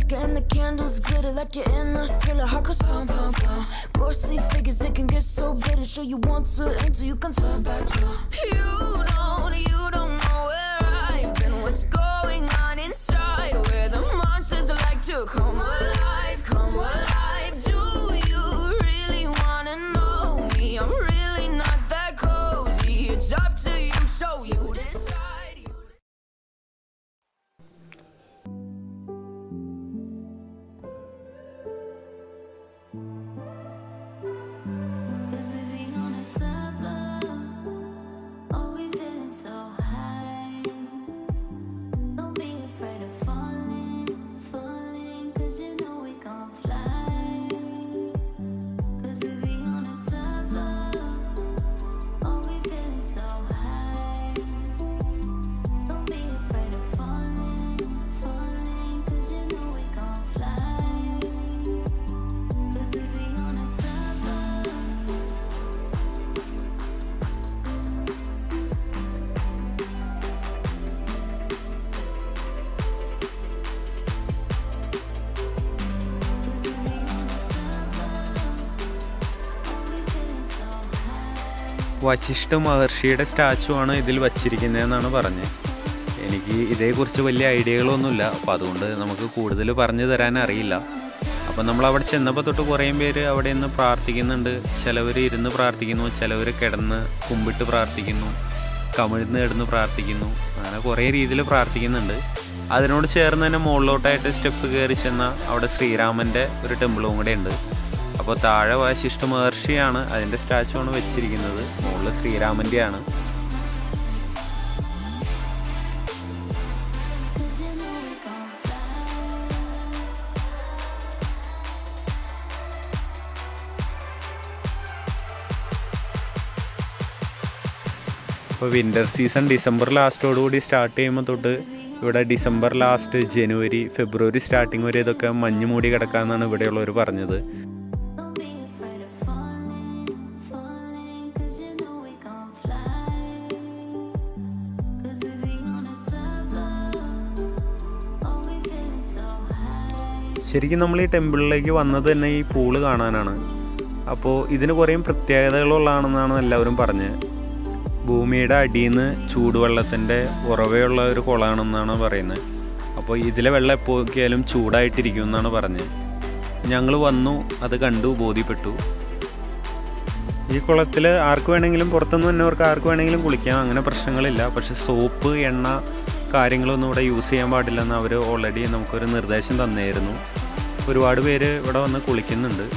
liquor and the candles glitter like you're in a thriller. Heart goes pound, pound, pound. Ghostly figures, they can get so bitter. Sure you want to enter, you can turn back. You don't know where I've been. What's going on inside? Where the monsters like to come alive, come alive. Do you really wanna know me? I'm really not that cozy. It's up to you, so you decide. Vashisht മഹർഷിയുടെ statue ആണ് ഇതിൽ വച്ചിരിക്കുന്നതെന്നാണ് പറഞ്ഞത്. എനിക്ക് ഇതേക്കുറിച്ച് വലിയ ഐഡിയകളൊന്നുമില്ല, അപ്പോൾ അതുകൊണ്ട് നമുക്ക് കൂടുതൽ പറഞ്ഞു തരാൻ അറിയില്ല. അപ്പം നമ്മൾ അവിടെ ചെന്നപ്പോൾ തൊട്ട് കുറേ പേര് അവിടെ നിന്ന് പ്രാർത്ഥിക്കുന്നുണ്ട്. ചിലവർ ഇരുന്ന് പ്രാർത്ഥിക്കുന്നു, ചിലവർ കിടന്ന് കുമ്പിട്ട് പ്രാർത്ഥിക്കുന്നു, കമിഴ്ന്ന് കിടന്ന് പ്രാർത്ഥിക്കുന്നു. അങ്ങനെ കുറേ രീതിയിൽ പ്രാർത്ഥിക്കുന്നുണ്ട്. അതിനോട് ചേർന്ന് തന്നെ മുകളിലോട്ടായിട്ട് സ്റ്റെപ്പ് കയറി ചെന്നാൽ അവിടെ ശ്രീരാമൻ്റെ ഒരു ടെമ്പിളും കൂടെ ഉണ്ട്. അപ്പോൾ താഴെ വശിഷ്ഠ മഹർഷിയാണ് അതിൻ്റെ സ്റ്റാച്ചു ആണ് വെച്ചിരിക്കുന്നത്, മുകളിൽ ശ്രീരാമൻ്റെയാണ്. ഇപ്പോൾ വിൻ്റർ സീസൺ ഡിസംബർ ലാസ്റ്റോടുകൂടി സ്റ്റാർട്ട് ചെയ്യുമ്പോൾ തൊട്ട് ഇവിടെ ഡിസംബർ ലാസ്റ്റ്, ജനുവരി, ഫെബ്രുവരി സ്റ്റാർട്ടിങ് വരെ ഇതൊക്കെ മഞ്ഞ് മൂടി കിടക്കാമെന്നാണ് ഇവിടെയുള്ളവർ പറഞ്ഞത്. ശരിക്കും നമ്മൾ ഈ ടെമ്പിളിലേക്ക് വന്നത് തന്നെ ഈ പൂള് കാണാനാണ്. അപ്പോൾ ഇതിന് കുറേ പ്രത്യേകതകളുള്ളതാണെന്നാണ് എല്ലാവരും പറഞ്ഞത്. ഭൂമിയുടെ അടിയിൽ നിന്ന് ചൂടുവെള്ളത്തിൻ്റെ ഉറവയുള്ള ഒരു കുളമാണെന്നാണ് പറയുന്നത്. അപ്പോൾ ഇതിലെ വെള്ളം എപ്പോഴൊക്കെയാലും ചൂടായിട്ടിരിക്കും എന്നാണ് പറഞ്ഞത്. ഞങ്ങൾ വന്നു, അത് കണ്ടു, ബോധ്യപ്പെട്ടു. ഈ കുളത്തിൽ ആർക്ക് വേണമെങ്കിലും, പുറത്തുനിന്ന് വന്നവർക്ക് ആർക്ക് വേണമെങ്കിലും കുളിക്കാം, അങ്ങനെ പ്രശ്നങ്ങളില്ല. പക്ഷെ സോപ്പ്, എണ്ണ കാര്യങ്ങളൊന്നും ഇവിടെ യൂസ് ചെയ്യാൻ പാടില്ലെന്ന് അവർ ഓൾറെഡി നമുക്കൊരു നിർദ്ദേശം തന്നായിരുന്നു. ഒരുപാട് പേര് ഇവിടെ വന്ന് കുളിക്കുന്നുണ്ട്.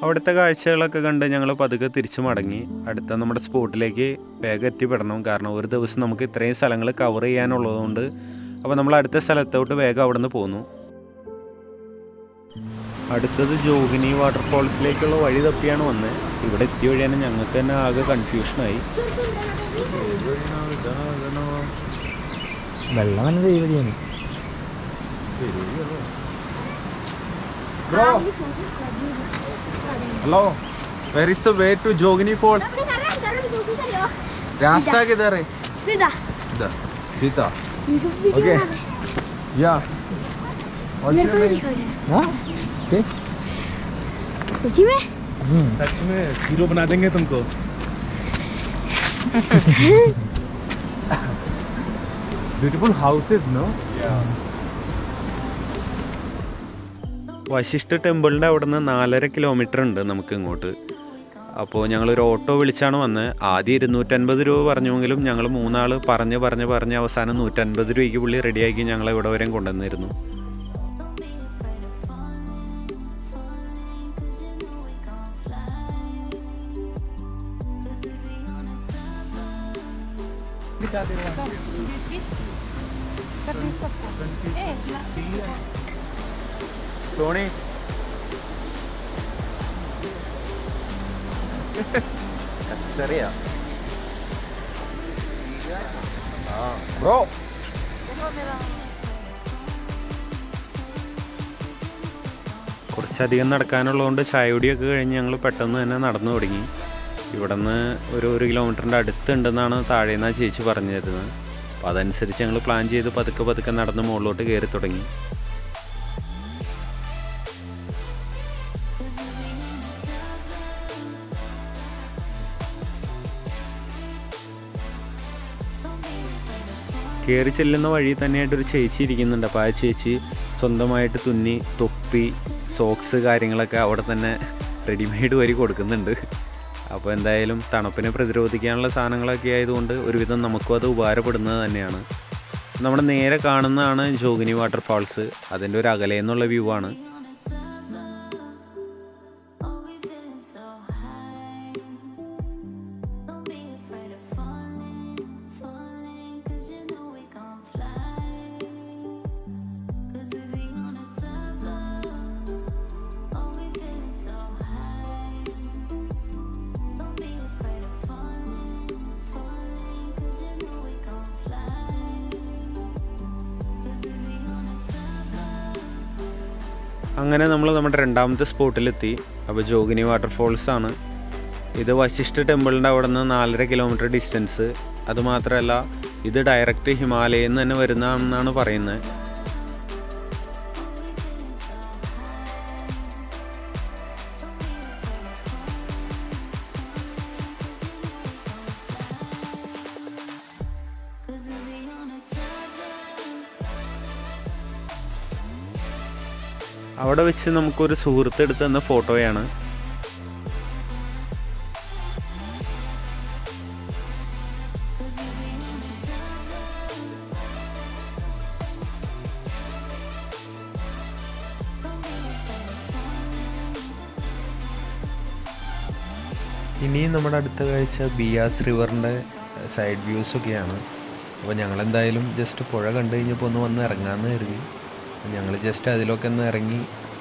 അവിടുത്തെ കാഴ്ചകളൊക്കെ കണ്ട് ഞങ്ങൾ പതുക്കെ തിരിച്ചു മടങ്ങി. അടുത്ത നമ്മുടെ സ്പോട്ടിലേക്ക് വേഗം എത്തിപ്പെടണം. കാരണം ഒരു ദിവസം നമുക്ക് ഇത്രയും സ്ഥലങ്ങൾ കവർ ചെയ്യാനുള്ളതുകൊണ്ട്. അപ്പോൾ നമ്മൾ അടുത്ത സ്ഥലത്തോട്ട് വേഗം അവിടെ നിന്ന് പോന്നു. അടുത്തത് ജോഗിനി വാട്ടർഫോൾസിലേക്കുള്ള വഴി തപ്പിയാണ് വന്നത്. ഇവിടെ എത്തിയ വഴിയാണ് ഞങ്ങൾക്ക് തന്നെ ആകെ കൺഫ്യൂഷനായി. വെള്ളം വഴിയാണ്. Hello, where is the way to Jogini Falls? रास्ता किधर है? सीधा. इधर. सीधा. Okay. Yeah. मेरे को दिखाओ. हाँ? ओके. सच में? सच में हीरो बना देंगे तुमको. Beautiful houses, no? Yeah. Vashisht ടെമ്പിളിൻ്റെ അവിടെ നിന്ന് 4.5 കിലോമീറ്റർ ഉണ്ട് നമുക്ക് ഇങ്ങോട്ട്. അപ്പോൾ ഞങ്ങളൊരു ഓട്ടോ വിളിച്ചാണ് വന്നത്. ആദ്യം 250 രൂപ പറഞ്ഞുവെങ്കിലും ഞങ്ങൾ 3 ആൾ പറഞ്ഞ് അവസാനം 150 രൂപയ്ക്ക് പുള്ളി റെഡിയാക്കി ഞങ്ങളെ ഇവിടെ വരെയും കൊണ്ടുവന്നിരുന്നു. സോണി ചെറിയ ബ്രോ കുറച്ചധികം നടക്കാനുള്ളതുകൊണ്ട് ചായകുടിയൊക്കെ കഴിഞ്ഞ് ഞങ്ങൾ പെട്ടെന്ന് തന്നെ നടന്നു തുടങ്ങി. ഇവിടുന്ന് ഒരു കിലോമീറ്ററിൻ്റെ അടുത്തുണ്ടെന്നാണ് താഴേന്ന് ആ ചേച്ചി പറഞ്ഞു തരുന്നത്. അപ്പോൾ അതനുസരിച്ച് ഞങ്ങൾ പ്ലാൻ ചെയ്ത് പതുക്കെ നടന്ന് മുകളിലോട്ട് കയറി തുടങ്ങി. കയറി ചെല്ലുന്ന വഴി തന്നെയായിട്ടൊരു ചേച്ചി ഇരിക്കുന്നുണ്ട്. അപ്പോൾ ആ ചേച്ചി സ്വന്തമായിട്ട് തുന്നി തൊപ്പി, സോക്സ് കാര്യങ്ങളൊക്കെ അവിടെ തന്നെ റെഡിമെയ്ഡ് വരി കൊടുക്കുന്നുണ്ട്. അപ്പോൾ എന്തായാലും തണുപ്പിനെ പ്രതിരോധിക്കാനുള്ള സാധനങ്ങളൊക്കെ ആയതുകൊണ്ട് ഒരുവിധം നമുക്കും അത് ഉപകാരപ്പെടുന്നത് തന്നെയാണ്. നമ്മുടെ നേരെ കാണുന്നതാണ് ജോഗിനി വാട്ടർഫാൾസ്. അതിൻ്റെ ഒരു അകലേന്നുള്ള വ്യൂ ആണ്. അങ്ങനെ നമ്മൾ നമ്മുടെ രണ്ടാമത്തെ സ്പോട്ടിലെത്തി. അപ്പോൾ ജോഗിനി വാട്ടർഫോൾസാണ് ഇത്. വശിഷ്ഠ ടെമ്പിളിൻ്റെ അവിടെ നിന്ന് 4.5 കിലോമീറ്റർ ഡിസ്റ്റൻസ്. അതുമാത്രമല്ല ഇത് ഡയറക്റ്റ് ഹിമാലയയിൽ നിന്ന് തന്നെ വരുന്നതാണെന്നാണ് പറയുന്നത്. അവിടെ വെച്ച് നമുക്കൊരു സുഹൃത്ത് എടുത്ത് തന്ന ഫോട്ടോയാണ്. ഇനിയും നമ്മുടെ അടുത്ത കാഴ്ച ബിയാസ് റിവറിൻ്റെ സൈഡ് വ്യൂസൊക്കെയാണ്. അപ്പോൾ ഞങ്ങളെന്തായാലും ജസ്റ്റ് പുഴ കണ്ടു കഴിഞ്ഞപ്പോൾ ഒന്ന് വന്ന് ഇറങ്ങാമെന്ന് കരുതി. ഞങ്ങൾ ജസ്റ്റ് അതിലൊക്കെ ഒന്ന് ഇറങ്ങി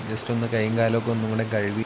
ജസ്റ്റ് ഒന്ന് കൈയും കാലമൊക്കെ ഒന്നും കൂടെ കഴുകി